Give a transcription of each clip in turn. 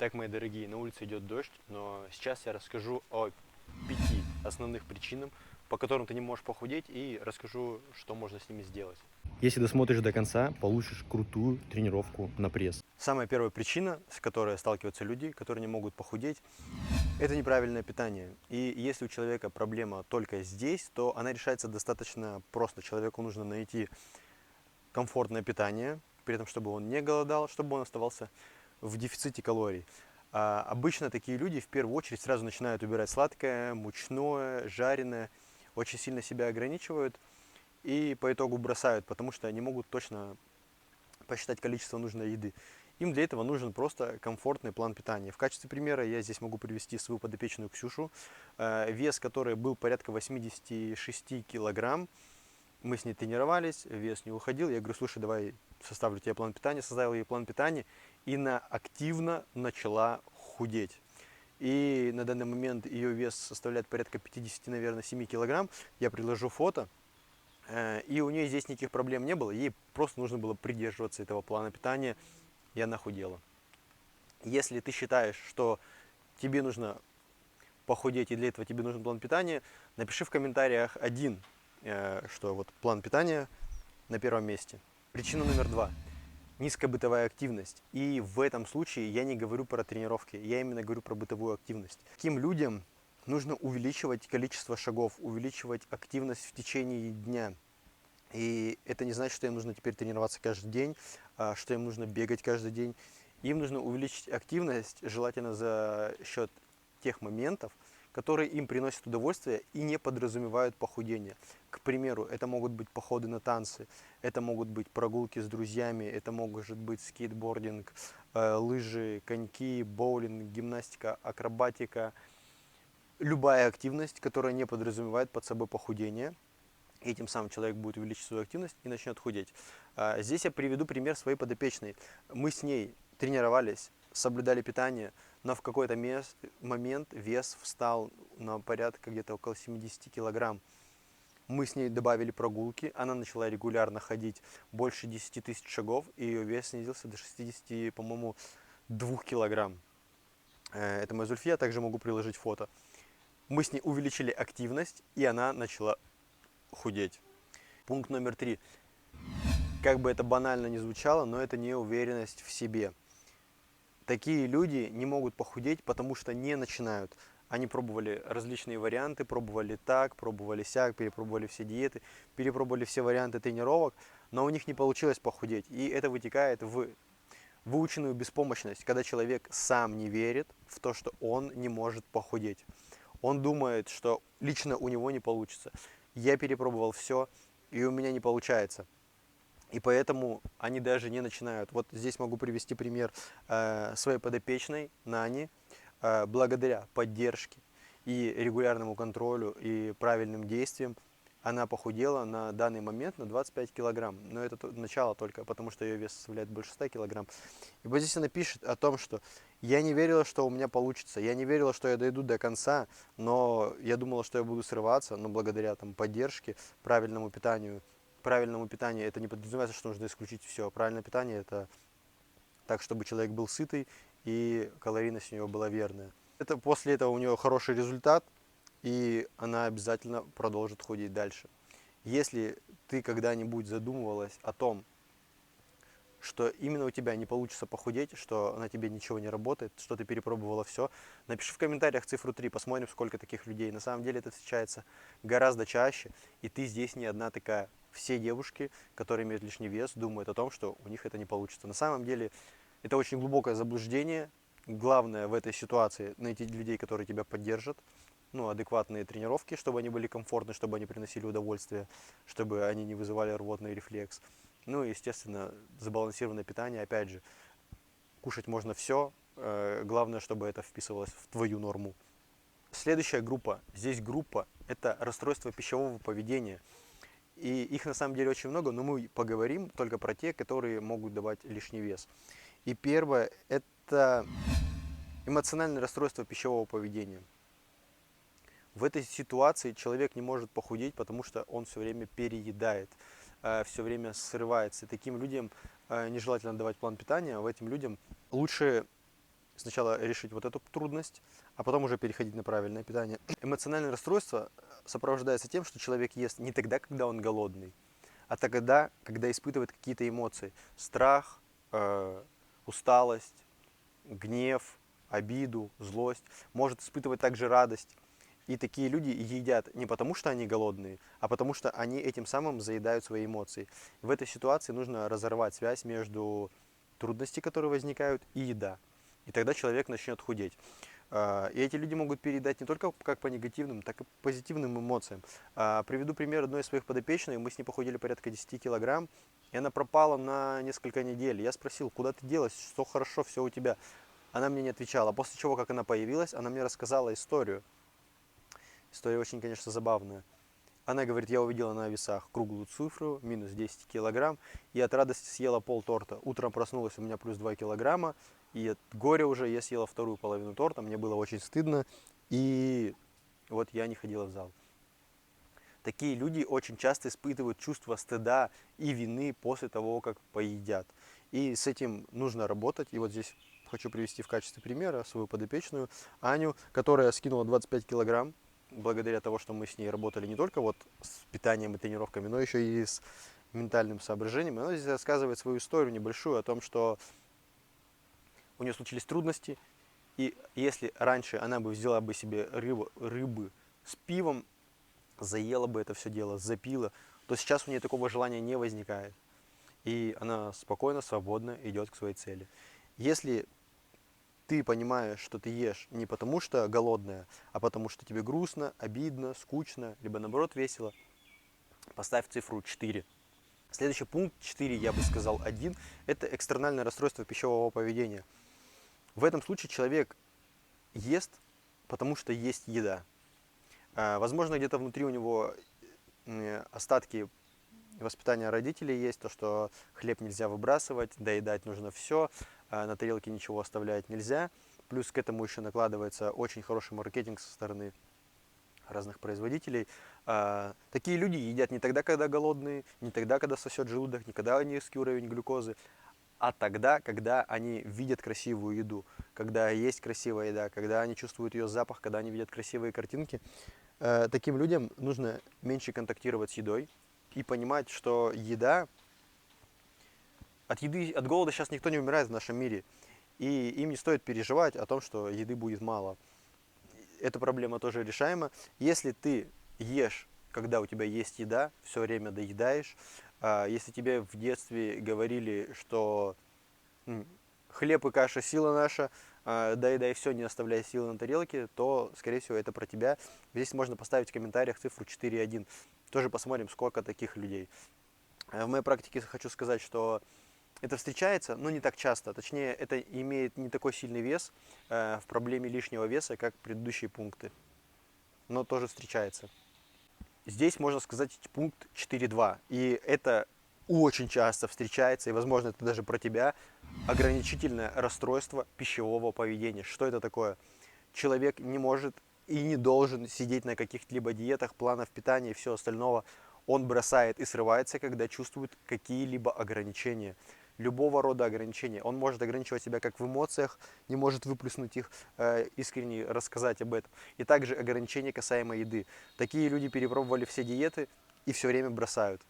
Так, мои дорогие, на улице идет дождь, но сейчас я расскажу о 5 основных причинах, по которым ты не можешь похудеть, и расскажу, что можно с ними сделать. Если досмотришь до конца, получишь крутую тренировку на пресс. Самая первая причина, с которой сталкиваются люди, которые не могут похудеть, это неправильное питание. И если у человека проблема только здесь, то она решается достаточно просто. Человеку нужно найти комфортное питание, при этом чтобы он не голодал, чтобы он оставался в дефиците калорий. Обычно такие люди в первую очередь сразу начинают убирать сладкое, мучное, жареное, очень сильно себя ограничивают и по итогу бросают, потому что они могут точно посчитать количество нужной еды. Им для этого нужен просто комфортный план питания. В качестве примера я здесь могу привести свою подопечную Ксюшу, вес которой был порядка 86 килограмм. Мы с ней тренировались, вес не уходил. Я говорю, слушай, давай составлю тебе план питания. Составил ей план питания, и она активно начала худеть. И на данный момент ее вес составляет порядка 50, наверное, 7 килограмм. Я приложу фото. И у нее здесь никаких проблем не было. Ей просто нужно было придерживаться этого плана питания, и она худела. Если ты считаешь, что тебе нужно похудеть, и для этого тебе нужен план питания, напиши в комментариях что вот план питания на первом месте. Причина номер 2. Низкая бытовая активность. И в этом случае я не говорю про тренировки, я именно говорю про бытовую активность. Таким людям нужно увеличивать количество шагов, увеличивать активность в течение дня. И это не значит, что им нужно теперь тренироваться каждый день, что им нужно бегать каждый день. Им нужно увеличить активность, желательно за счет тех моментов, которые им приносят удовольствие и не подразумевают похудение. К примеру, это могут быть походы на танцы, это могут быть прогулки с друзьями, это может быть скейтбординг, лыжи, коньки, боулинг, гимнастика, акробатика. Любая активность, которая не подразумевает под собой похудение. И тем самым человек будет увеличить свою активность и начнет худеть. Здесь я приведу пример своей подопечной. Мы с ней тренировались, соблюдали питание, но в какой-то момент вес встал на порядка где-то около 70 килограмм. Мы с ней добавили прогулки, она начала регулярно ходить больше 10 тысяч шагов, и ее вес снизился до 60, по-моему, 2 килограмм. Это моя Зульфия, также могу приложить фото. Мы с ней увеличили активность, и она начала худеть. Пункт номер 3. Как бы это банально ни звучало, но это неуверенность в себе. Такие люди не могут похудеть, потому что не начинают. Они пробовали различные варианты, пробовали так, пробовали сяк, перепробовали все диеты, перепробовали все варианты тренировок, но у них не получилось похудеть. И это вытекает в выученную беспомощность, когда человек сам не верит в то, что он не может похудеть. Он думает, что лично у него не получится. Я перепробовал все, и у меня не получается. И поэтому они даже не начинают. Вот здесь могу привести пример своей подопечной Нани. Благодаря поддержке и регулярному контролю и правильным действиям она похудела на данный момент на 25 килограмм. Но это начало только, потому что ее вес составляет больше 100 килограмм. И вот здесь она пишет о том, что я не верила, что у меня получится, я не верила, что я дойду до конца, но я думала, что я буду срываться, но благодаря поддержке, правильному питанию это не подразумевается, что нужно исключить все. Правильное питание это так, чтобы человек был сытый и калорийность у него была верная. После этого у нее хороший результат, и она обязательно продолжит худеть дальше. Если ты когда-нибудь задумывалась о том, что именно у тебя не получится похудеть, что на тебе ничего не работает, что ты перепробовала все, напиши в комментариях цифру 3, посмотрим, сколько таких людей. На самом деле это встречается гораздо чаще, и ты здесь не одна такая. Все девушки, которые имеют лишний вес, думают о том, что у них это не получится. На самом деле это очень глубокое заблуждение. Главное в этой ситуации найти людей, которые тебя поддержат, адекватные тренировки, чтобы они были комфортны, чтобы они приносили удовольствие, чтобы они не вызывали рвотный рефлекс. Ну и, естественно, сбалансированное питание, опять же, кушать можно все, главное, чтобы это вписывалось в твою норму. Следующая группа, здесь группа, это расстройство пищевого поведения. И их на самом деле очень много, но мы поговорим только про те, которые могут давать лишний вес. И первое, это эмоциональное расстройство пищевого поведения. В этой ситуации человек не может похудеть, потому что он все время переедает, все время срывается. И таким людям нежелательно давать план питания, а этим людям лучше сначала решить вот эту трудность, а потом уже переходить на правильное питание. Эмоциональное расстройство сопровождается тем, что человек ест не тогда, когда он голодный, а тогда, когда испытывает какие-то эмоции. Страх, усталость, гнев, обиду, злость. Может испытывать также радость. И такие люди едят не потому, что они голодные, а потому, что они этим самым заедают свои эмоции. В этой ситуации нужно разорвать связь между трудностями, которые возникают, и еда. И тогда человек начнет худеть. И эти люди могут передать не только как по негативным, так и по позитивным эмоциям. Приведу пример одной из своих подопечных. Мы с ней похудели порядка 10 килограмм, и она пропала на несколько недель. Я спросил, куда ты делась, что хорошо, все у тебя. Она мне не отвечала. После чего, как она появилась, она мне рассказала историю. История очень, конечно, забавная. Она говорит, я увидела на весах круглую цифру, минус 10 килограмм, и от радости съела пол торта. Утром проснулась, у меня плюс 2 килограмма, и от горя уже я съела вторую половину торта, мне было очень стыдно, и вот я не ходила в зал. Такие люди очень часто испытывают чувство стыда и вины после того, как поедят. И с этим нужно работать. И вот здесь хочу привести в качестве примера свою подопечную Аню, которая скинула 25 килограмм благодаря тому, что мы с ней работали не только вот с питанием и тренировками, но еще и с ментальным соображением. Она здесь рассказывает свою историю небольшую о том, что у нее случились трудности, и если раньше она бы взяла бы себе рыбы с пивом, заела бы это все дело, запила, то сейчас у нее такого желания не возникает. И она спокойно, свободно идет к своей цели. Если ты понимаешь, что ты ешь не потому, что голодная, а потому, что тебе грустно, обидно, скучно, либо наоборот весело, поставь цифру 4. Следующий пункт 4, я бы сказал 1, это экстернальное расстройство пищевого поведения. В этом случае человек ест, потому что есть еда. Возможно, где-то внутри у него остатки воспитания родителей есть, то, что хлеб нельзя выбрасывать, доедать нужно все, на тарелке ничего оставлять нельзя. Плюс к этому еще накладывается очень хороший маркетинг со стороны разных производителей. Такие люди едят не тогда, когда голодные, не тогда, когда сосет желудок, не когда низкий уровень глюкозы, а тогда, когда они видят красивую еду, когда есть красивая еда, когда они чувствуют ее запах, когда они видят красивые картинки. Таким людям нужно меньше контактировать с едой и понимать, что еда... От голода сейчас никто не умирает в нашем мире. И им не стоит переживать о том, что еды будет мало. Эта проблема тоже решаема. Если ты ешь, когда у тебя есть еда, все время доедаешь. Если тебе в детстве говорили, что хлеб и каша сила наша, доедай все, не оставляй силы на тарелке, то, скорее всего, это про тебя. Здесь можно поставить в комментариях цифру 4.1. Тоже посмотрим, сколько таких людей. В моей практике хочу сказать, что это встречается, но не так часто. Точнее, это имеет не такой сильный вес в проблеме лишнего веса, как предыдущие пункты. Но тоже встречается. Здесь можно сказать пункт 4.2. И это очень часто встречается, и, возможно, это даже про тебя, ограничительное расстройство пищевого поведения. Что это такое? Человек не может и не должен сидеть на каких-либо диетах, планах питания и все остального. Он бросает и срывается, когда чувствует какие-либо ограничения. Любого рода ограничения. Он может ограничивать себя как в эмоциях, не может выплеснуть их, искренне рассказать об этом. И также ограничения касаемо еды. Такие люди перепробовали все диеты и все время бросают.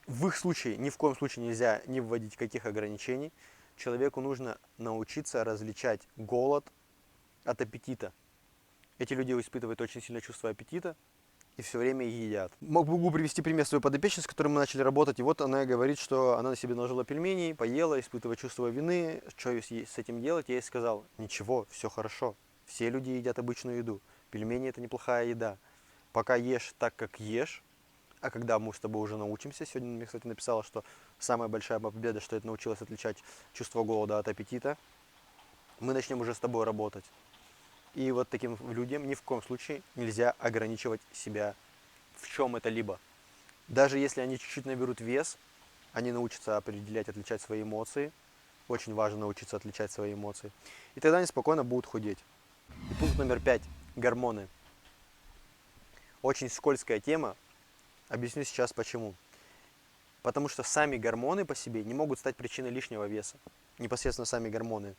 В их случае ни в коем случае нельзя не вводить каких ограничений. Человеку нужно научиться различать голод от аппетита. Эти люди испытывают очень сильное чувство аппетита и все время едят. Могу привести пример своей подопечной, с которой мы начали работать. И вот она говорит, что она на себе наложила пельменей, поела, испытывая чувство вины. Что с этим делать? Я ей сказал, ничего, все хорошо. Все люди едят обычную еду. Пельмени это неплохая еда. Пока ешь так, как ешь, а когда мы с тобой уже научимся, сегодня мне, кстати, написала, что самая большая победа, что это научилась отличать чувство голода от аппетита, мы начнем уже с тобой работать. И вот таким людям ни в коем случае нельзя ограничивать себя в чем это либо. Даже если они чуть-чуть наберут вес, они научатся определять, отличать свои эмоции. Очень важно научиться отличать свои эмоции. И тогда они спокойно будут худеть. И пункт номер 5. Гормоны. Очень скользкая тема. Объясню сейчас почему. Потому что сами гормоны по себе не могут стать причиной лишнего веса. Непосредственно сами гормоны.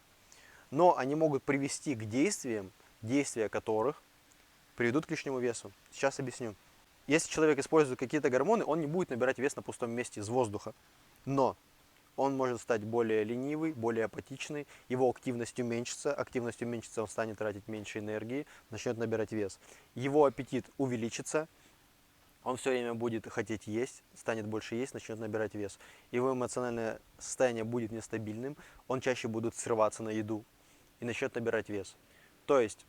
но они могут привести к действиям, действия которых приведут к лишнему весу. Сейчас объясню. Если человек использует какие-то гормоны, он не будет набирать вес на пустом месте из воздуха, но он может стать более ленивый, более апатичный, его активность уменьшится, он станет тратить меньше энергии, начнет набирать вес. Его аппетит увеличится, он все время будет хотеть есть, станет больше есть, начнет набирать вес. Его эмоциональное состояние будет нестабильным, он чаще будет срываться на еду и начнет набирать вес. То есть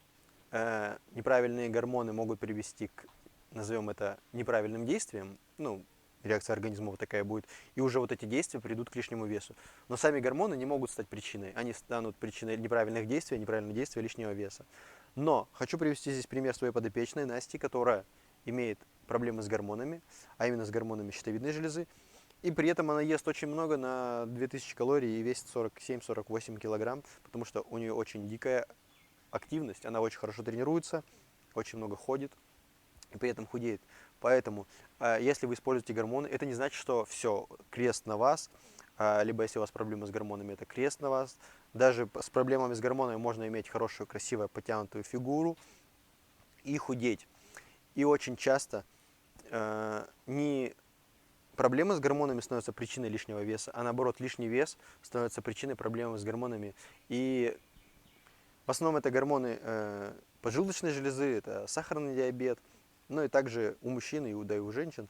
неправильные гормоны могут привести к, назовем это, неправильным действиям, ну, реакция организма вот такая будет, и уже вот эти действия приведут к лишнему весу. Но сами гормоны не могут стать причиной, они станут причиной неправильных действий, лишнего веса. Но хочу привести здесь пример своей подопечной Насти, которая имеет проблемы с гормонами, а именно с гормонами щитовидной железы, и при этом она ест очень много, на 2000 калорий, и весит 47-48 килограмм, потому что у нее очень дикая активность, она очень хорошо тренируется, очень много ходит, и при этом худеет. Поэтому, если вы используете гормоны, это не значит, что все, крест на вас, либо если у вас проблемы с гормонами, это крест на вас. Даже с проблемами с гормонами можно иметь хорошую, красивую, подтянутую фигуру и худеть. И очень часто не проблемы с гормонами становятся причиной лишнего веса, а наоборот, лишний вес становится причиной проблем с гормонами. И в основном это гормоны поджелудочной железы, это сахарный диабет, ну и также у мужчин, и у женщин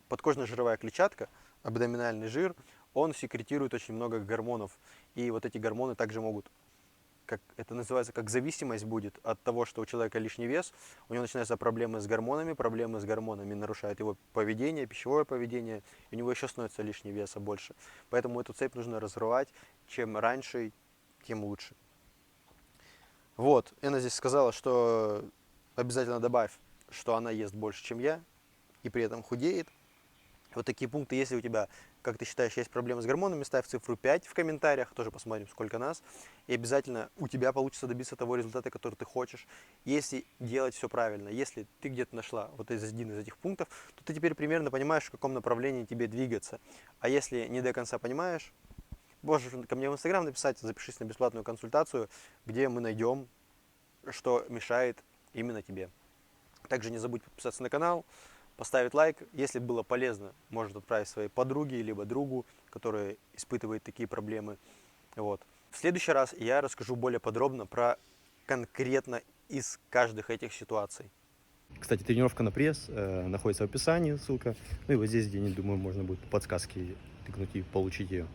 подкожно-жировая клетчатка, абдоминальный жир, он секретирует очень много гормонов. И вот эти гормоны также могут, как это называется, как зависимость будет от того, что у человека лишний вес, у него начинаются проблемы с гормонами нарушают его поведение, пищевое поведение, и у него еще становится лишний веса больше. Поэтому эту цепь нужно разрывать, чем раньше, тем лучше. Вот, Эна здесь сказала, что обязательно добавь, что она ест больше, чем я, и при этом худеет. Вот такие пункты, если у тебя, как ты считаешь, есть проблемы с гормонами, ставь цифру 5 в комментариях, тоже посмотрим, сколько нас. И обязательно у тебя получится добиться того результата, который ты хочешь, если делать все правильно. Если ты где-то нашла вот один из этих пунктов, то ты теперь примерно понимаешь, в каком направлении тебе двигаться. А если не до конца понимаешь, можешь ко мне в Инстаграм написать, запишись на бесплатную консультацию, где мы найдем, что мешает именно тебе. Также не забудь подписаться на канал, поставить лайк. Если было полезно, может отправить своей подруге, либо другу, который испытывает такие проблемы. Вот. В следующий раз я расскажу более подробно про конкретно из каждых этих ситуаций. Кстати, тренировка на пресс находится в описании, ссылка. Ну и вот здесь где-нибудь, думаю, можно будет по подсказке тыкнуть и получить ее.